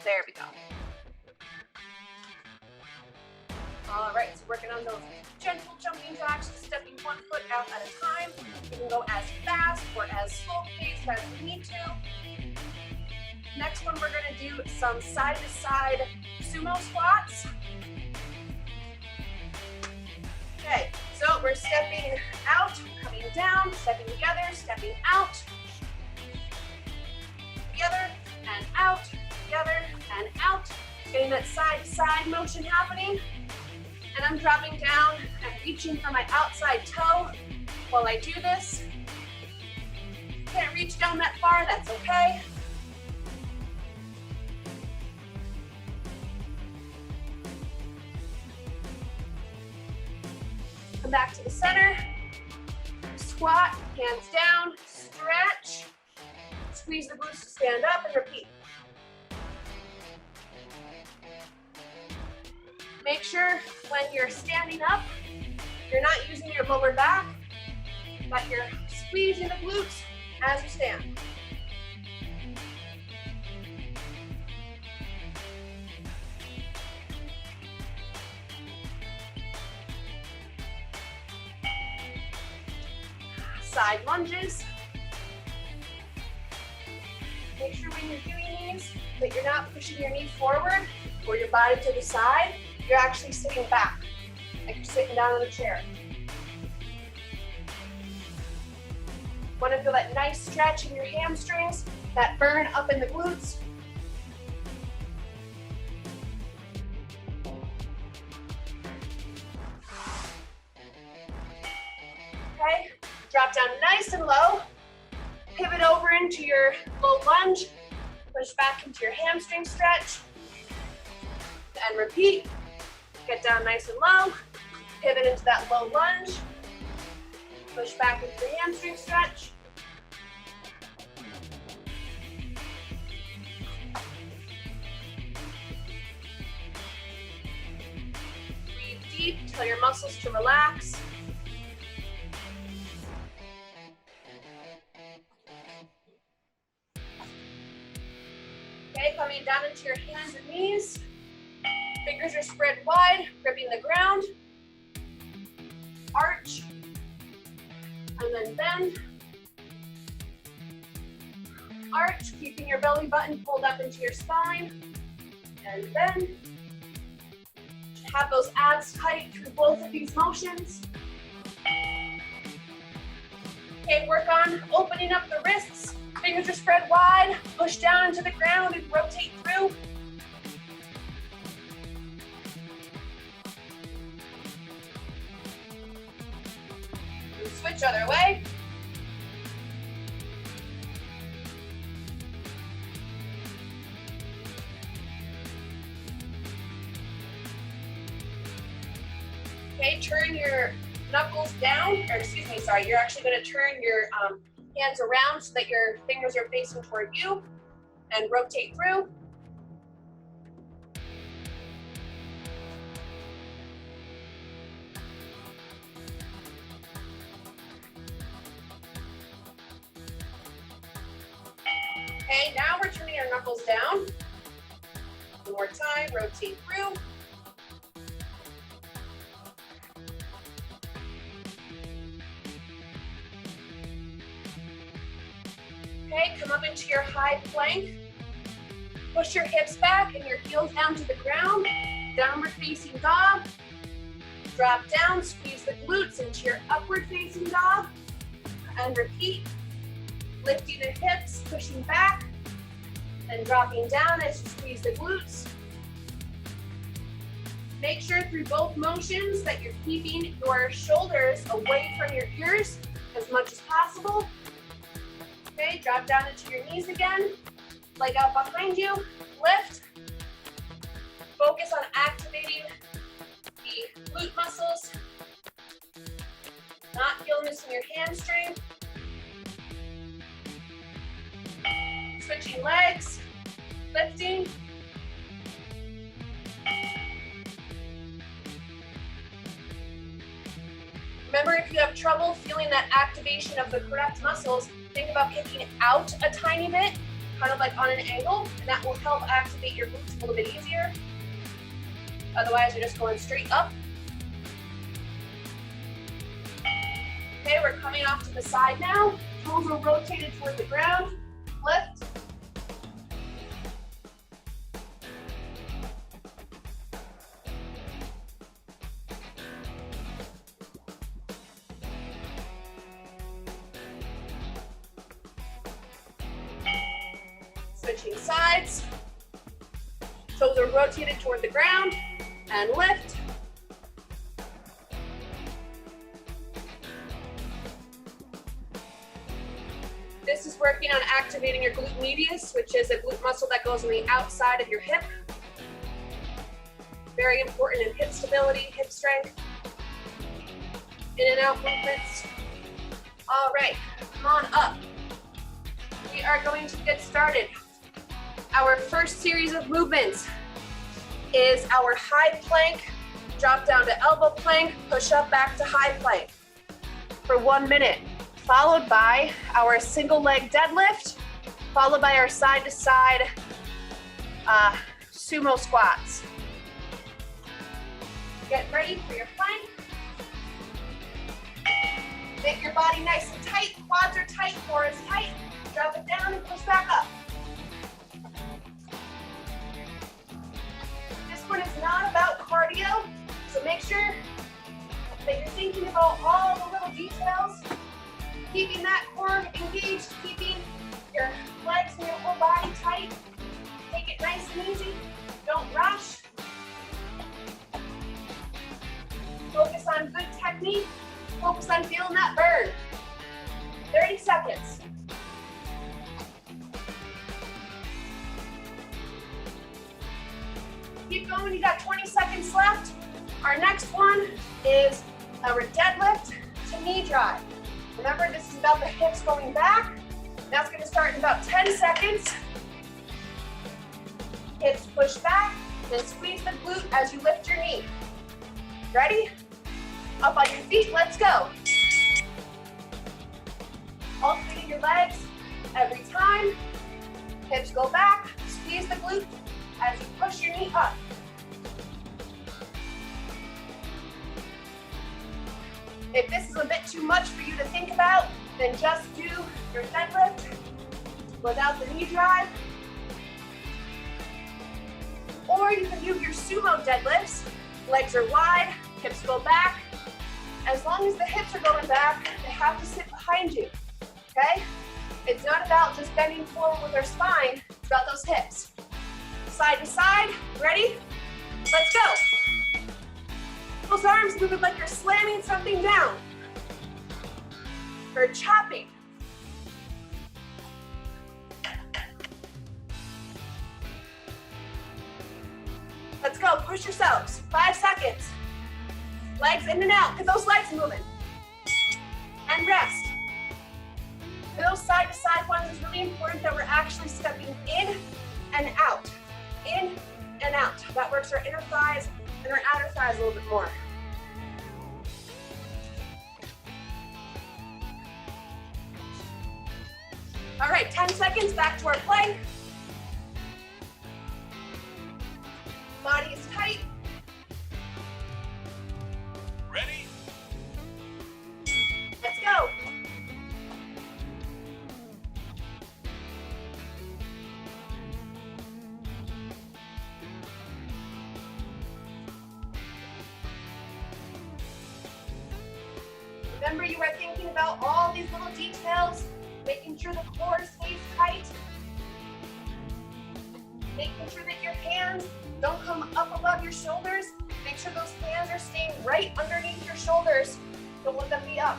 There we go. All right, so working on those gentle jumping jacks, stepping one foot out at a time. You can go as fast or as slow paced as you need to. Next one, we're gonna do some side-to-side sumo squats. Okay, so we're stepping out, coming down, stepping together, stepping out, together, and out, together, and out. Getting that side-to-side motion happening. And I'm dropping down and reaching for my outside toe while I do this. Can't reach down that far, that's okay. Come back to the center. Squat, hands down, stretch. Squeeze the glutes to stand up and repeat. Make sure when you're standing up, you're not using your lower back, but you're squeezing the glutes as you stand. Side lunges. Make sure when you're doing these that you're not pushing your knee forward or your body to the side. You're actually sitting back, like you're sitting down in a chair. Want to feel that nice stretch in your hamstrings, that burn up in the glutes. Okay, drop down nice and low. Pivot over into your low lunge. Push back into your hamstring stretch. And repeat. Get down nice and low. Pivot into that low lunge. Push back into the hamstring stretch. Breathe deep, tell your muscles to relax. Okay, coming down into your hands and knees. Fingers are spread wide, gripping the ground. Arch. And then bend. Arch, keeping your belly button pulled up into your spine. And bend. Have those abs tight through both of these motions. Okay, work on opening up the wrists. Fingers are spread wide. Push down into the ground and rotate through. Switch other way. Okay, turn your knuckles down, or excuse me, sorry, you're actually going to turn your hands around so that your fingers are facing toward you and rotate through. Okay, now we're turning our knuckles down. One more time, rotate through. Okay, come up into your high plank. Push your hips back and your heels down to the ground. Downward facing dog. Drop down, squeeze the glutes into your upward facing dog. And repeat. Lifting the hips, pushing back, and dropping down as you squeeze the glutes. Make sure through both motions that you're keeping your shoulders away from your ears as much as possible. Okay, drop down into your knees again. Leg out behind you, lift. Focus on activating the glute muscles. Not feeling this in your hamstring. Switching legs, lifting. Remember, if you have trouble feeling that activation of the correct muscles, think about kicking out a tiny bit kind of like on an angle, and that will help activate your glutes a little bit easier. Otherwise, you're just going straight up. Okay, we're coming off to the side now. Toes are rotated toward the ground. Lift. Switching sides. Toes are rotated toward the ground and lift. This is working on activating your glute medius, which is a glute muscle that goes on the outside of your hip. Very important in hip stability, hip strength, in and out movements. All right, come on up. We are going to get started. Our first series of movements is our high plank, drop down to elbow plank, push up back to high plank for 1 minute, followed by our single leg deadlift, followed by our side to side sumo squats. Get ready for your plank. Make your body nice and tight, quads are tight, core is tight. Drop it down and push back up. This one is not about cardio, so make sure that you're thinking about all the little details, keeping that core engaged, keeping your legs and your whole body tight. Take it nice and easy, don't rush. Focus on good technique, focus on feeling that burn. 30 seconds. Keep going, you got 20 seconds left. Our next one is our deadlift to knee drive. Remember, this is about the hips going back. That's gonna start in about 10 seconds. Hips push back, then squeeze the glute as you lift your knee. Ready? Up on your feet, let's go. Alternating your legs every time. Hips go back, squeeze the glute as you push your knee up. If this is a bit too much for you to think about, then just do your deadlift without the knee drive. Or you can do your sumo deadlifts. Legs are wide, hips go back. As long as the hips are going back, they have to sit behind you, okay? It's not about just bending forward with our spine, it's about those hips. Side to side, ready? Let's go. Those arms moving like you're slamming something down or chopping. Let's go, push yourselves, 5 seconds. Legs in and out, get those legs moving. And rest. For those side to side ones, it's really important that we're actually stepping in and out. In and out. That works our inner thighs and our outer thighs a little bit more. All right, 10 seconds, back to our plank. Body is tight. Ready? Let's go. Remember, you are thinking about all these little details, making sure the core stays tight, making sure that your hands don't come up above your shoulders. Make sure those hands are staying right underneath your shoulders. Don't let them be up.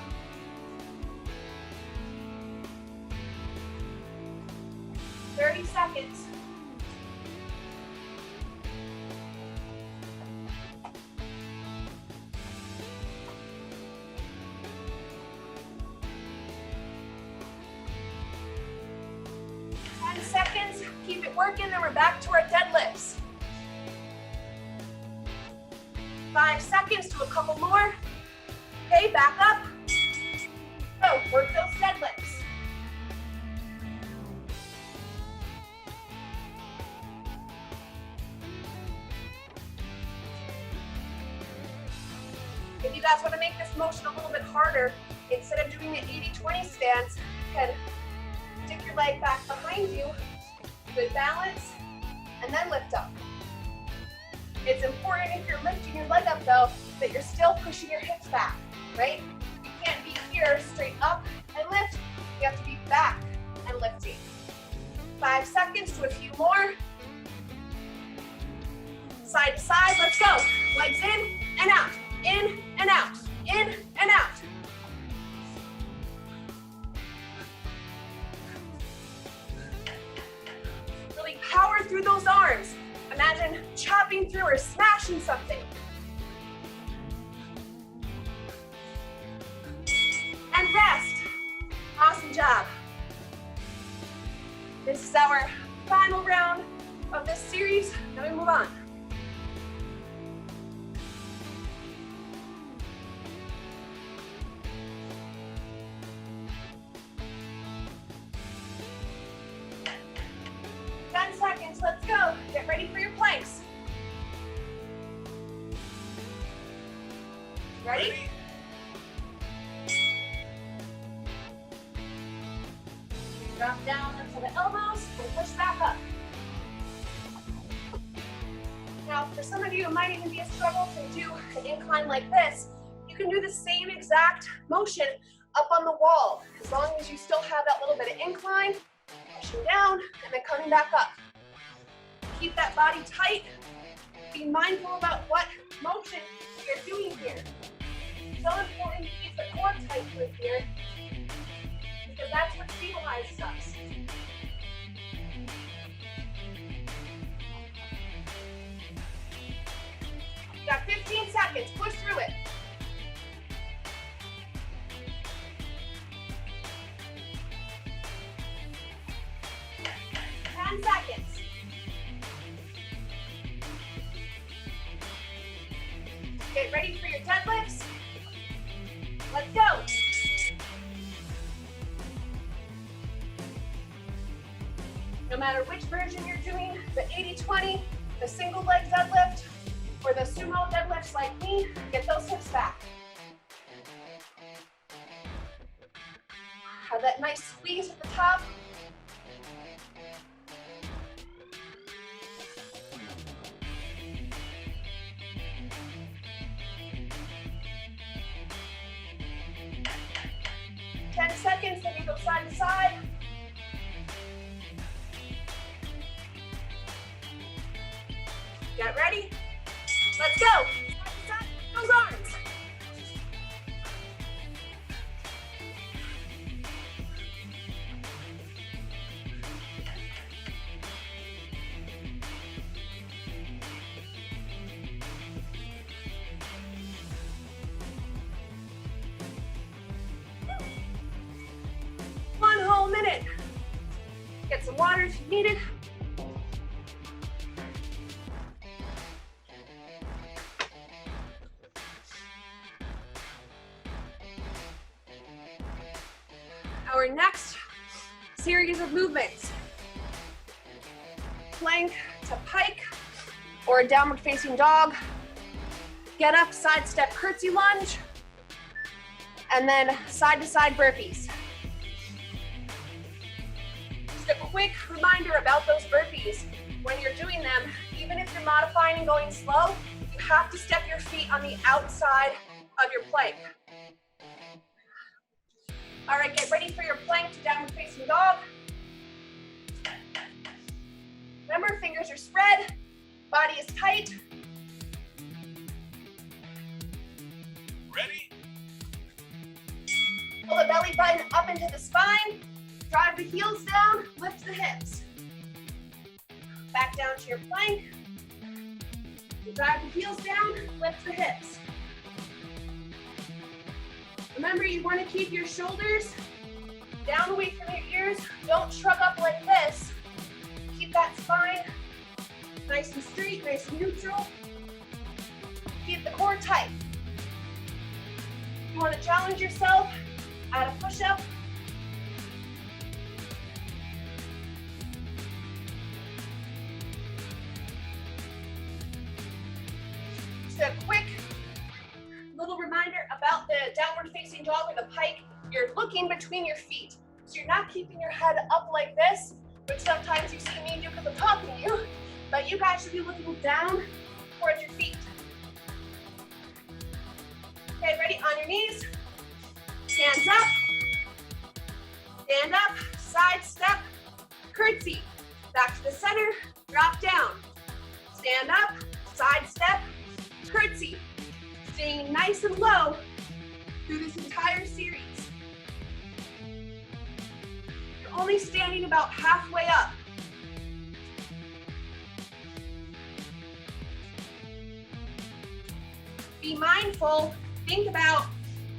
"30 seconds. Seconds, keep it working, then we're back to our deadlifts. 5 seconds, do a couple more. Okay, back up. Go, work those deadlifts. you guys want to make this motion a little bit harder, instead of doing the 80-20 stance, you can stick your leg back behind you, good balance, and then lift up. It's important if you're lifting your leg up though, that you're still pushing your hips back, right? You can't be here straight up and lift, you have to be back and lifting. 5 seconds to a few more. Side to side, let's go. Legs in and out, in and out, in and out. Really power through those arms. Imagine chopping through or smashing something. And rest. Awesome job. This is our final round of this series. Now we move on. Let's go. Get ready for your planks. Ready? Drop down onto the elbows and push back up. Now, for some of you, it might even be a struggle to do an incline like this. You can do the same exact motion up on the wall, as long as you still have that little bit of incline, pushing down, and then coming back up. Keep that body tight. Be mindful about what motion you're doing here. So important to keep the core tight with here, because that's what stabilizes us. Got 15 seconds. Push through it. Seconds. Get ready for your deadlifts. Let's go. No matter which version you're doing, the 80-20, the single leg deadlift, or the sumo deadlifts like me, get those hips back. Have that nice squeeze at the top. Seconds, then you go side to side. Get ready? Let's go. Side to side, those arms. Minute. Get some water if you need it. Our next series of movements. Plank to pike or a downward facing dog. Get up, sidestep curtsy lunge, and then side to side burpees. A quick reminder about those burpees. When you're doing them, even if you're modifying and going slow, you have to step your feet on the outside of your plank. All right, get ready for your plank to downward facing dog. Remember, fingers are spread, body is tight. Ready? Pull the belly button up into the spine. Drive the heels down, lift the hips. Back down to your plank. Drive the heels down, lift the hips. Remember, you want to keep your shoulders down away from your ears. Don't shrug up like this. Keep that spine nice and straight, nice and neutral. Keep the core tight. You want to challenge yourself, add a push-up. A quick little reminder about the downward facing dog or the pike. You're looking between your feet. So you're not keeping your head up like this, which sometimes you see me do because I'm talking to you, but you guys should be looking down towards your feet. Okay, ready? On your knees. Hands up. Stand up. Sidestep curtsy. Back to the center. Drop down. Stand up. Sidestep curtsy. Staying nice and low through this entire series. You're only standing about halfway up. Be mindful. Think about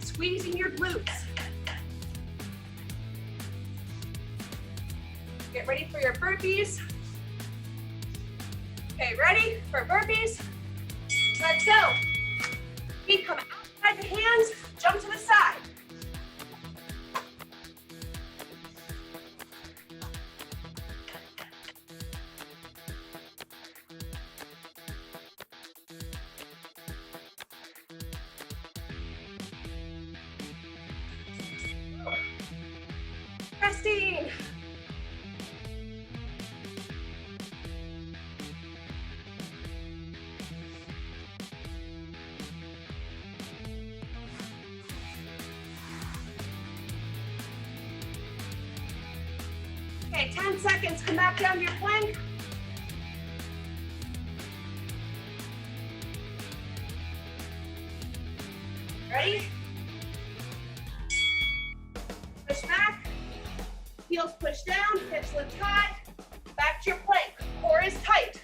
squeezing your glutes. Get ready for your burpees. Okay, ready for burpees? Let's go. Feet come outside the hands, jump to the side. Resting. Okay, 10 seconds, come back down to your plank. Ready? Push back, heels push down, hips lift high, back to your plank, core is tight.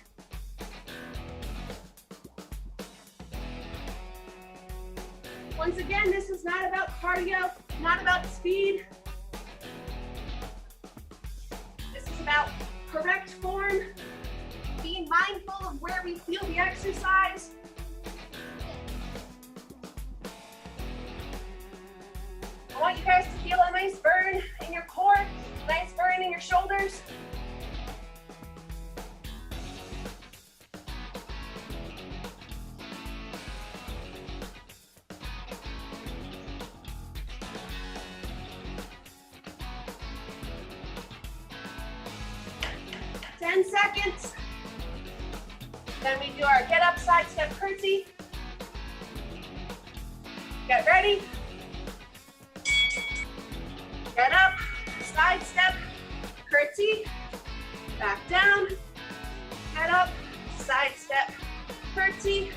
Once again, this is not about cardio, not about speed. About correct form, being mindful of where we feel the exercise. I want you guys to feel a nice burn in your core, a nice burn in your shoulders. Seconds. Then we do our get up sidestep curtsy. Get ready. Get up, sidestep curtsy. Back down. Get up, sidestep curtsy.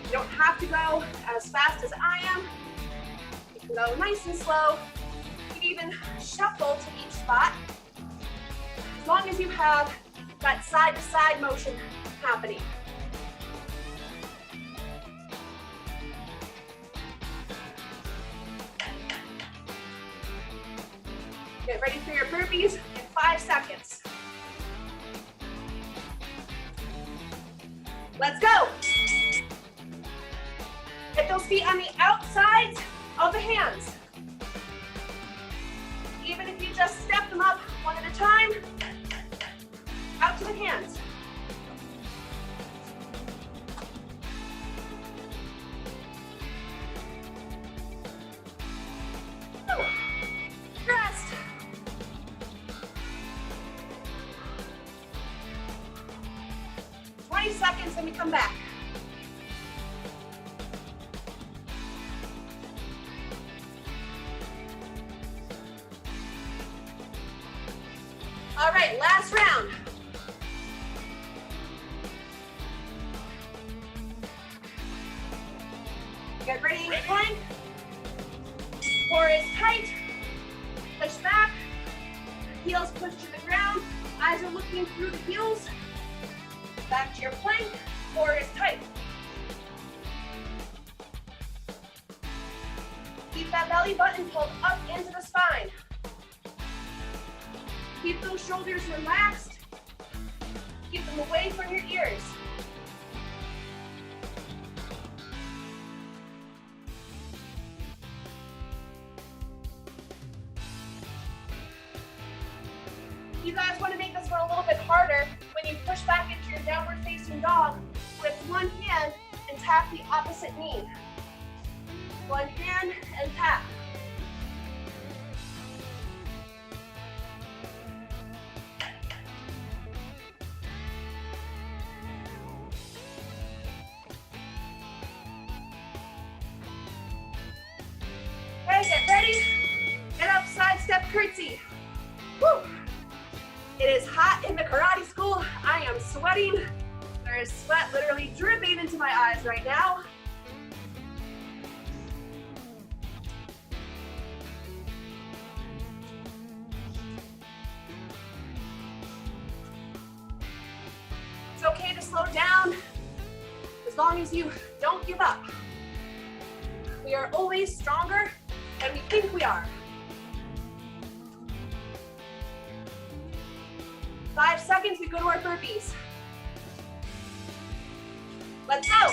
You don't have to go as fast as I am. You can go nice and slow. You can even shuffle to each spot. As long as you have that side-to-side motion happening. Get ready for your burpees in 5 seconds. Let's go. Get those feet on the outsides of the hands. Even if you just step them up one at a time, out to the hands. Rest. "20 seconds, then we come back. All right, last round. Get ready, plank. Core is tight. Push back. Heels push to the ground. Eyes are looking through the heels. Back to your plank. Core is tight. Keep that belly button pulled up into the spine. Keep those shoulders relaxed. Keep them away from your ears. You guys want to make this one a little bit harder when you push back into your downward facing dog. Lift one hand and tap the opposite knee. one hand and tap. Okay, get ready. Get up, sidestep curtsy. Woo. It is hot in the karate school. I am sweating. There is sweat literally dripping into my eyes right now. It's okay to slow down as long as you don't give up. We are always stronger than we think we are. 5 seconds, we go to our burpees. Let's go.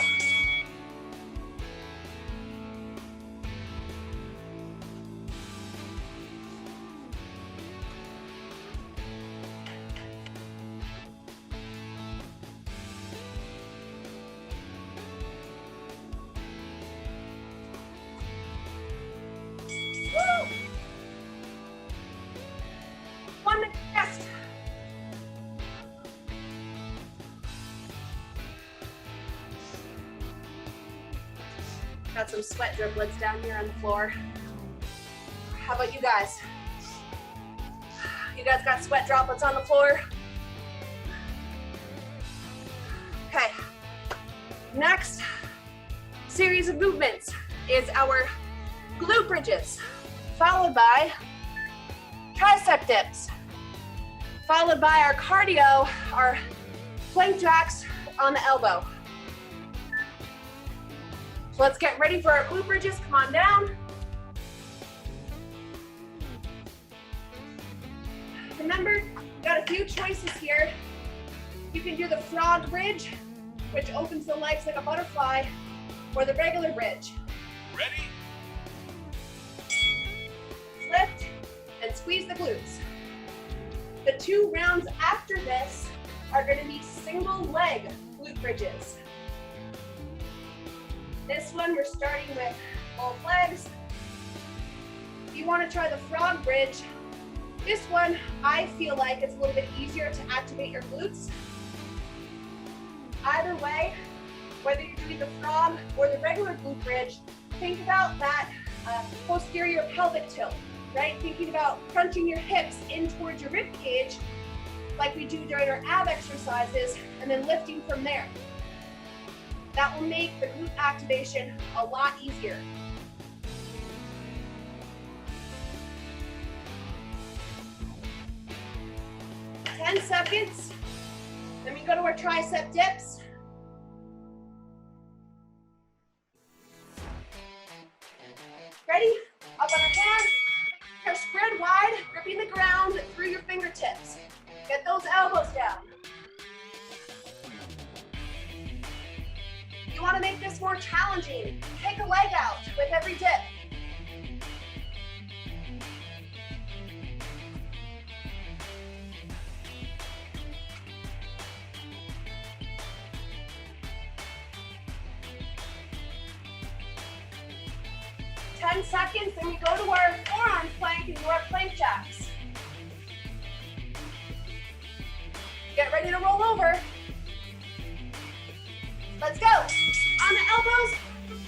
Woo. 1 minute rest. Got some sweat driplets down here on the floor. How about you guys? You guys got sweat droplets on the floor? Okay. Next series of movements is our glute bridges, followed by tricep dips, followed by our cardio, our plank jacks on the elbow. So let's get ready for our glute bridges. Come on down. Remember, you got a few choices here. You can do the frog bridge, which opens the legs like a butterfly, or the regular bridge. Ready? Lift and squeeze the glutes. The 2 rounds after this are going to be single leg glute bridges. This one, we're starting with both legs. If you want to try the frog bridge, this one, I feel like it's a little bit easier to activate your glutes. Either way, whether you're doing the frog or the regular glute bridge, think about that posterior pelvic tilt, right? Thinking about crunching your hips in towards your rib cage, like we do during our ab exercises, and then lifting from there. That will make the glute activation a lot easier. Ten seconds. Then we go to our tricep dips. Ready? Up on our hands. You're spread wide, gripping the ground through your fingertips. Get those elbows down. You want to make this more challenging. Take a leg out with every dip. Ten seconds, then we go to our forearm plank and do our plank jacks. Get ready to roll over. Let's go. On the elbows,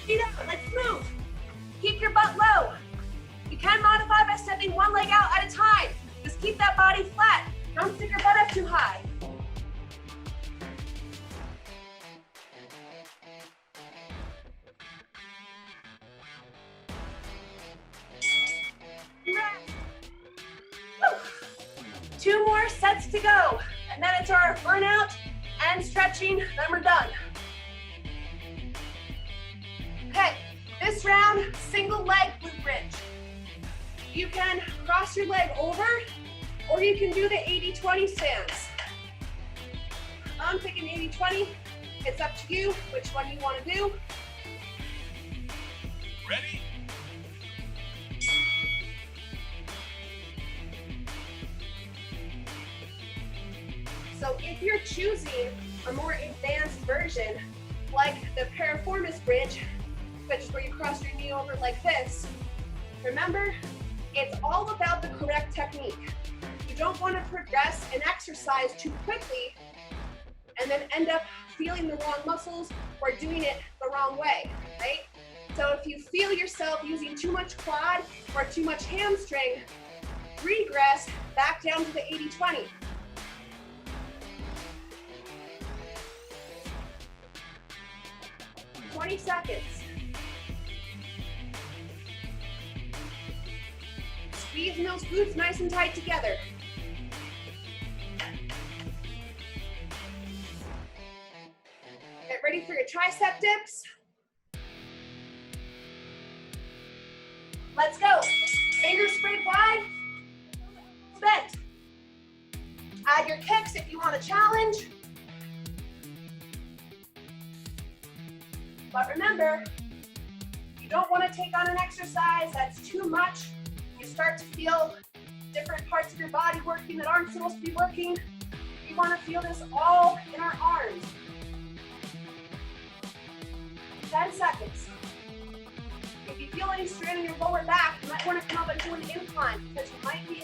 feet out, let's move. Keep your butt low. You can modify by stepping one leg out at a time. Just keep that body flat. Don't stick your butt up too high. Woo. 2 more sets to go. And then it's our burnout and stretching, then we're done. Okay, this round, single leg glute bridge. You can cross your leg over, or you can do the 80-20 stance. I'm picking 80-20. It's up to you which one you want to do. Ready? So if you're choosing a more advanced version, like the piriformis bridge, which is where you cross your knee over like this. Remember, it's all about the correct technique. You don't want to progress an exercise too quickly and then end up feeling the wrong muscles or doing it the wrong way, right? So if you feel yourself using too much quad or too much hamstring, regress back down to the 80-20. "20 seconds. Squeezing those glutes nice and tight together. Get ready for your tricep dips. Let's go. Fingers spread wide. Bent. Add your kicks if you want to challenge. But remember, you don't want to take on an exercise that's too much. You start to feel different parts of your body working that aren't supposed to be working. We want to feel this all in our arms. 10 seconds. If you feel any strain in your lower back, you might want to come up and do an incline because you might be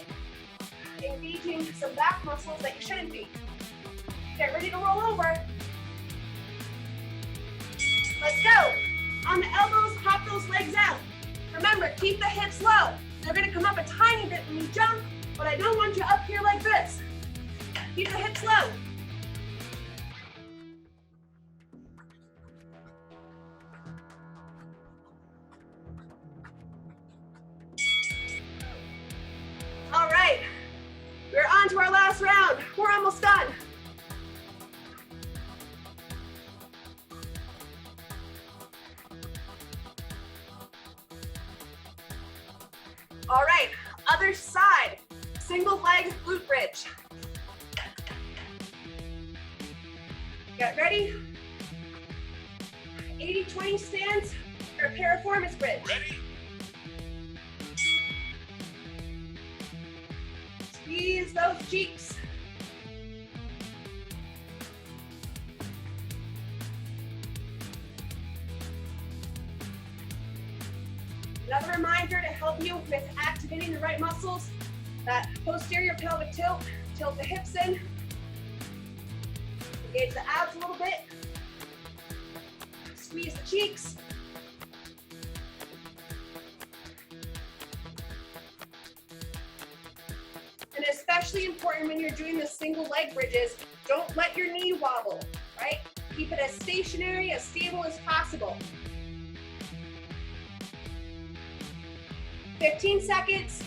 engaging some back muscles that you shouldn't be. Get ready to roll over. Let's go. On the elbows, pop those legs out. Remember, keep the hips low. They're going to come up a tiny bit when you jump, but I don't want you up here like this. Keep the hips low. All right, we're on to our last round. We're almost done. All right, other side, single leg glute bridge. Get ready. 80-20 stance or piriformis bridge. Ready? Squeeze those cheeks. Another reminder to help you with activating the right muscles, that posterior pelvic tilt, tilt the hips in, engage the abs a little bit, squeeze the cheeks. And especially important when you're doing the single leg bridges, don't let your knee wobble, right? Keep it as stationary, as stable as possible. 15 seconds.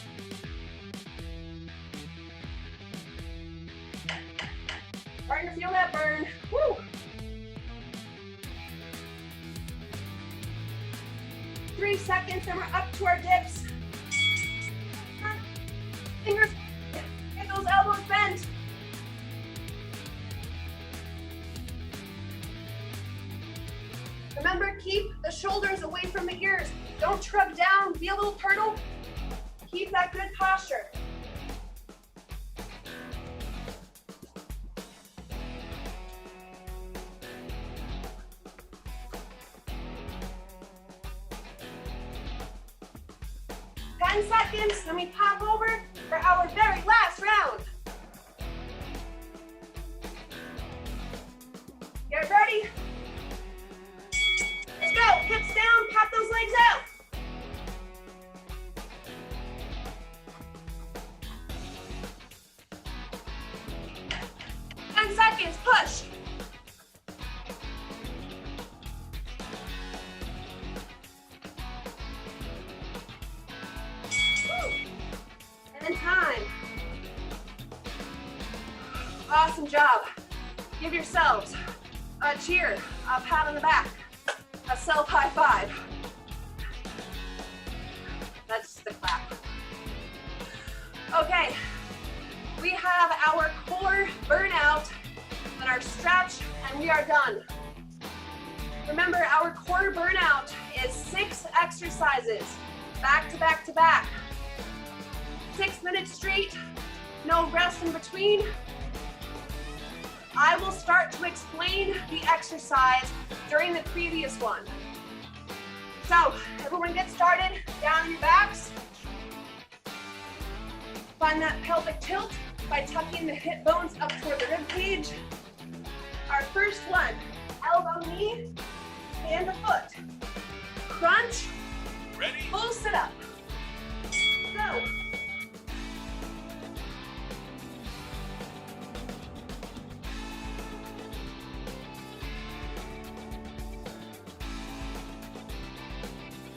Starting to feel that burn. Woo! 3 seconds, and we're up to our dips. Fingers, get those elbows bent. Remember, keep the shoulders away from the ears. Don't shrug down, be a little turtle. Keep that good posture. Ten seconds, then we pop over for our very last round. Get ready. Let's go, hips down, pop those legs out. Seconds, push. And time. Awesome job. Give yourselves a cheer, a pat on the back, a self high five. That's the clap. Okay, we have our core burnout and our stretch, and we are done. Remember, our core burnout is 6 exercises, back to back to back. 6 minutes straight, no rest in between. I will start to explain the exercise during the previous one. So everyone get started, down on your backs. Find that pelvic tilt by tucking the hip bones up toward the rib cage. Our first one, elbow knee, hand to foot. Crunch, Ready? Full sit up. Go.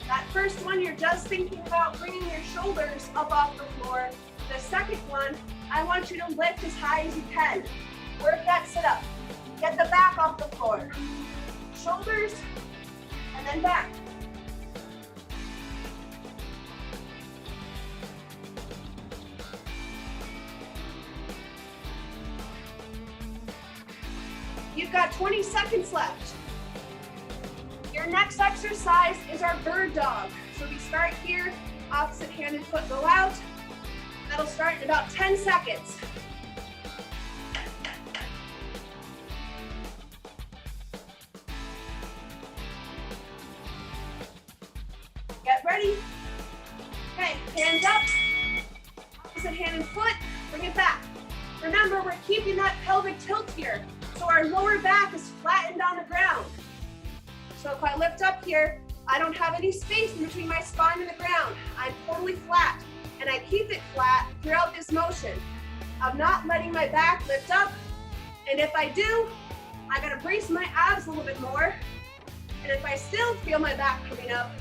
That first one, you're just thinking about bringing your shoulders up off the floor. The second one, I want you to lift as high as you can. Work that sit up. Get the back off the floor. Shoulders, and then back. You've got 20 seconds left. Your next exercise is our bird dog. So we start here, opposite hand and foot go out. That'll start in about 10 seconds. Get ready. Okay, hands up. Opposite hand and foot, bring it back. Remember, we're keeping that pelvic tilt here, so our lower back is flattened on the ground. So if I lift up here, I don't have any space in between my spine and the ground. I'm totally flat, and I keep it flat throughout this motion. I'm not letting my back lift up, and if I do, I gotta brace my abs a little bit more. And if I still feel my back coming up,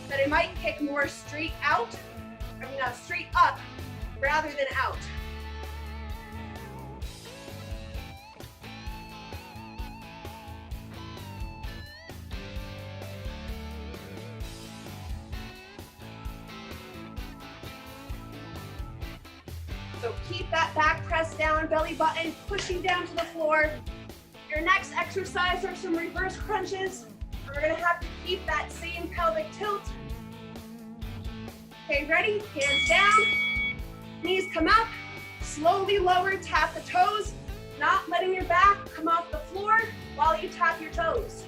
then I might kick more straight out, straight up, rather than out. So keep that back pressed down, belly button pushing down to the floor. Your next exercise are some reverse crunches. And we're gonna have to keep that same pelvic tilt. Okay, ready? Hands down, knees come up, slowly lower, tap the toes, not letting your back come off the floor while you tap your toes.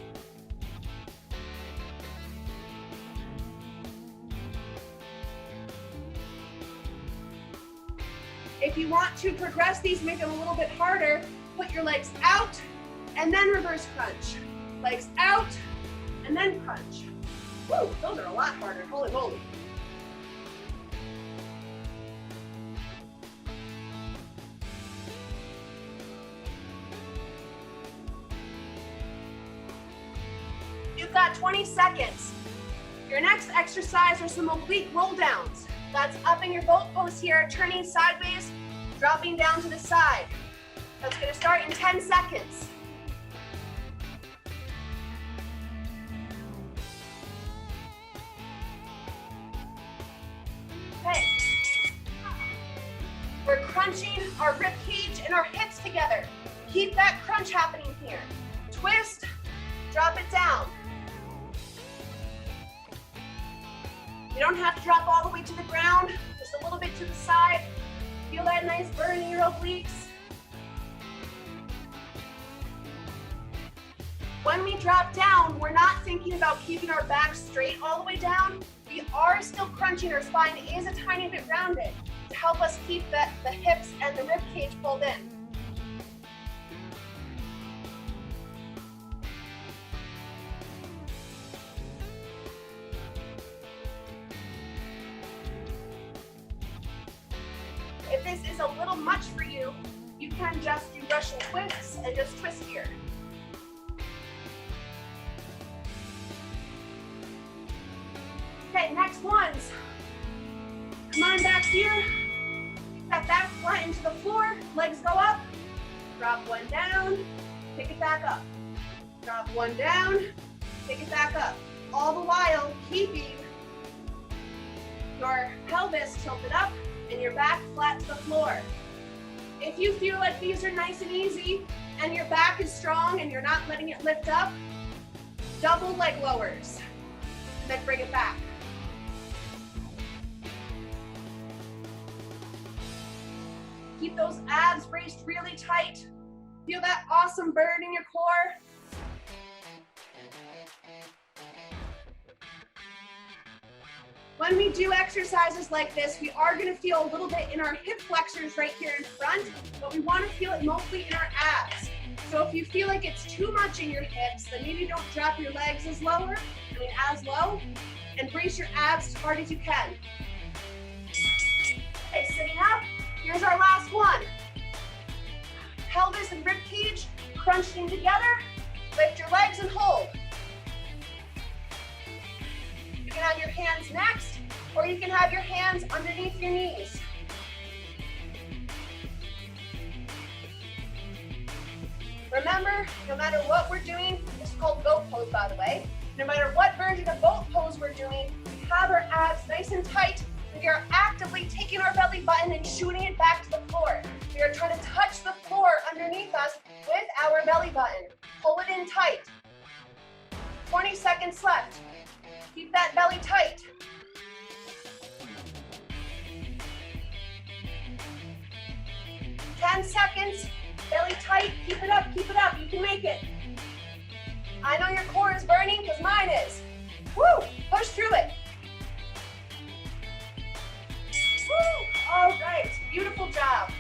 If you want to progress these, make them a little bit harder, put your legs out and then reverse crunch. Legs out and then crunch. Woo, those are a lot harder, holy moly. You've got 20 seconds. Your next exercise are some oblique roll downs. That's up in your boat pose here, turning sideways, dropping down to the side. That's gonna start in 10 seconds. Okay. We're crunching our rib cage and our hips together. Keep that crunch happening here. Twist, drop it down. You don't have to drop all the way to the ground, just a little bit to the side. Feel that nice burn in your obliques. When we drop down, we're not thinking about keeping our back straight all the way down. We are still crunching. Our spine is a tiny bit rounded to help us keep the hips and the rib cage pulled in. If this is a little much for you, you can just do Russian twists and just twist here. Okay, next ones. Come on back here. That back flat into the floor, legs go up. Drop one down, pick it back up. Drop one down, pick it back up. All the while keeping your pelvis tilted up and your back flat to the floor. If you feel like these are nice and easy and your back is strong and you're not letting it lift up, double leg lowers and then bring it back. Keep those abs braced really tight. Feel that awesome burn in your core. When we do exercises like this, we are going to feel a little bit in our hip flexors right here in front, but we want to feel it mostly in our abs. So if you feel like it's too much in your hips, then maybe don't drop your legs as low, and brace your abs as hard as you can. Okay, sitting up, here's our last one. Pelvis and ribcage crunched in together. Lift your legs and hold. You can have your hands next, or you can have your hands underneath your knees. Remember, no matter what we're doing, this is called goat pose, by the way. No matter what version of goat pose we're doing, we have our abs nice and tight. We are actively taking our belly button and shooting it back to the floor. We are trying to touch the floor underneath us with our belly button. Pull it in tight. 20 seconds left. Keep that belly tight. Ten seconds. Belly tight. Keep it up. Keep it up. You can make it. I know your core is burning because mine is. Woo! Push through it. Woo! All right. Beautiful job.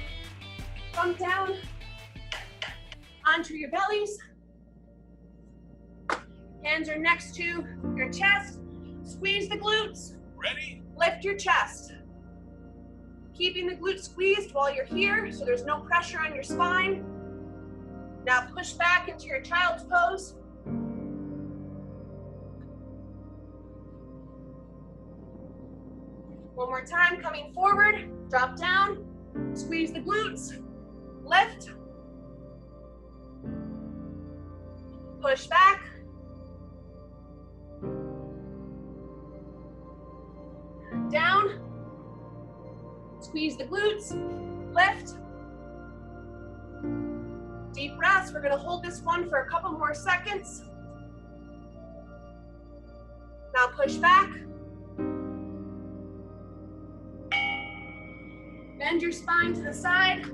Come down onto your bellies. Hands are next to your chest. Squeeze the glutes. Ready? Lift your chest. Keeping the glutes squeezed while you're here so there's no pressure on your spine. Now push back into your child's pose. One more time, coming forward, drop down, squeeze the glutes, lift, push back, down, squeeze the glutes, lift, deep breaths. We're going to hold this one for a couple more seconds. Now push back. Bend your spine to the side.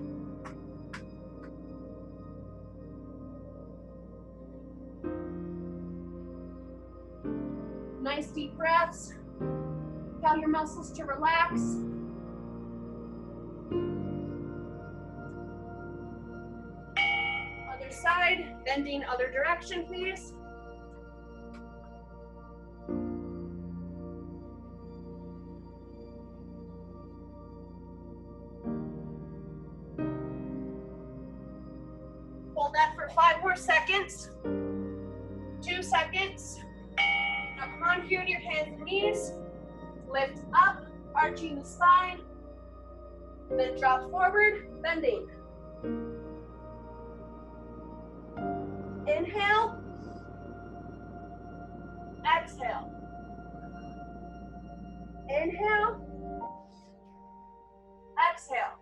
Nice deep breaths. Tell your muscles to relax. Other side, bending other direction, please. Hold that for 5 more seconds. 2 seconds. Now come on here to your hands and knees. Lift up, arching the spine. Then drop forward, bending. Inhale. Exhale. Inhale. Exhale.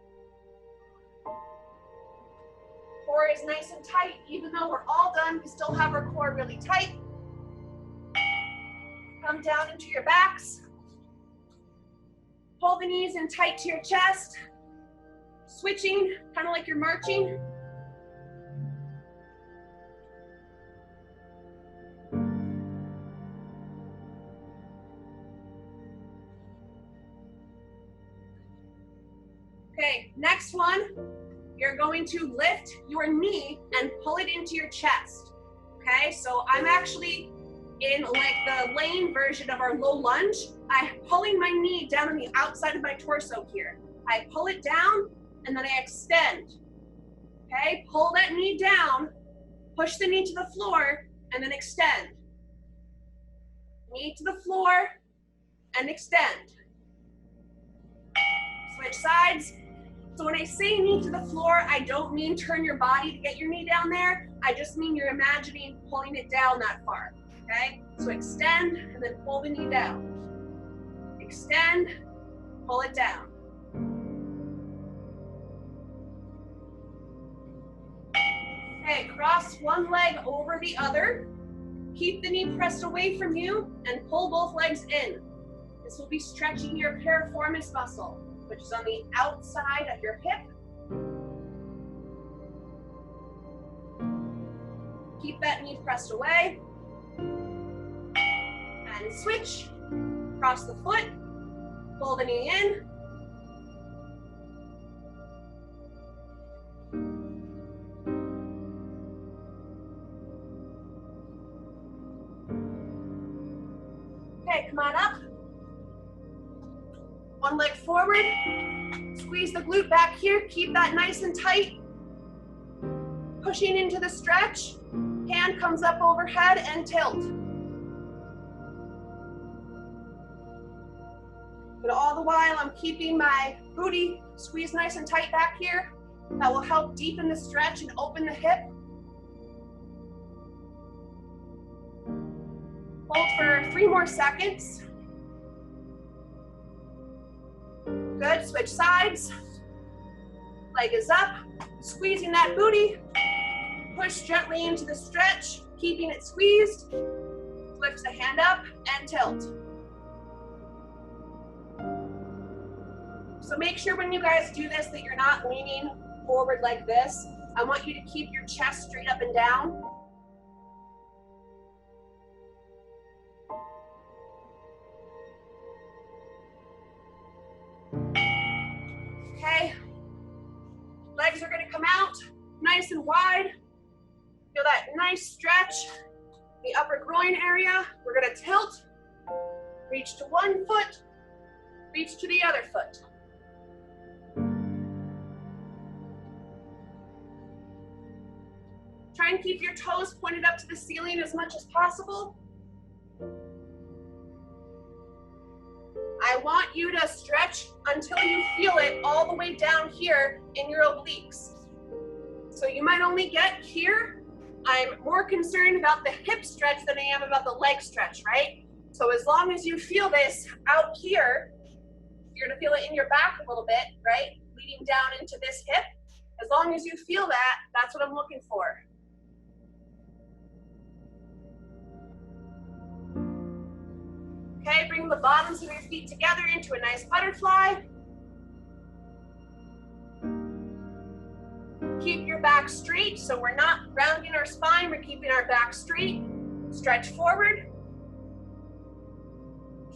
Core is nice and tight. Even though we're all done, we still have our core really tight. Come down into your backs. Pull the knees in tight to your chest. Switching, kind of like you're marching. Okay, next one. You're going to lift your knee and pull it into your chest. Okay, so I'm actually in like the lane version of our low lunge. I'm pulling my knee down on the outside of my torso here. I pull it down and then I extend. Okay, pull that knee down, push the knee to the floor, and then extend. Knee to the floor and extend. Switch sides. So when I say knee to the floor, I don't mean turn your body to get your knee down there. I just mean you're imagining pulling it down that far, okay? So extend and then pull the knee down. Extend, pull it down. Okay, cross one leg over the other. Keep the knee pressed away from you and pull both legs in. This will be stretching your piriformis muscle, which is on the outside of your hip. Keep that knee pressed away. And switch. Cross the foot, Pull the knee in. Okay, come on up. One leg forward. Squeeze the glute back here. Keep that nice and tight. Pushing into the stretch. Hand comes up overhead and tilt. But all the while, I'm keeping my booty squeezed nice and tight back here. That will help deepen the stretch and open the hip. Hold for 3 more seconds. Good, switch sides. Leg is up, squeezing that booty. Push gently into the stretch, keeping it squeezed. Lift the hand up and tilt. So make sure when you guys do this that you're not leaning forward like this. I want you to keep your chest straight up and down. Okay, legs are gonna come out nice and wide. Feel that nice stretch, the upper groin area. We're gonna tilt, reach to one foot, reach to the other foot. Try and keep your toes pointed up to the ceiling as much as possible. I want you to stretch until you feel it all the way down here in your obliques. So you might only get here. I'm more concerned about the hip stretch than I am about the leg stretch, right? So as long as you feel this out here, you're gonna feel it in your back a little bit, right? Leading down into this hip. As long as you feel that, that's what I'm looking for. Okay, bring the bottoms of your feet together into a nice butterfly. Keep your back straight, so we're not rounding our spine, we're keeping our back straight. Stretch forward.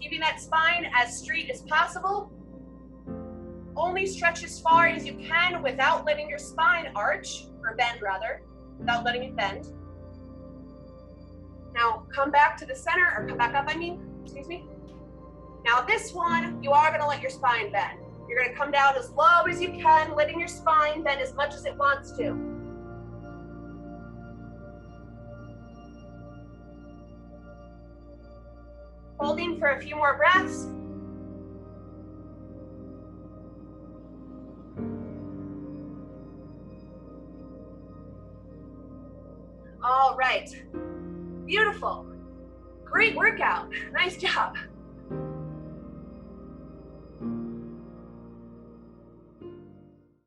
Keeping that spine as straight as possible. Only stretch as far as you can without letting your spine arch, or bend rather, without letting it bend. Now come back to the center, or come back up, excuse me. Now this one, you are gonna let your spine bend. You're gonna come down as low as you can, letting your spine bend as much as it wants to. Holding for a few more breaths. All right, beautiful. Great workout, nice job.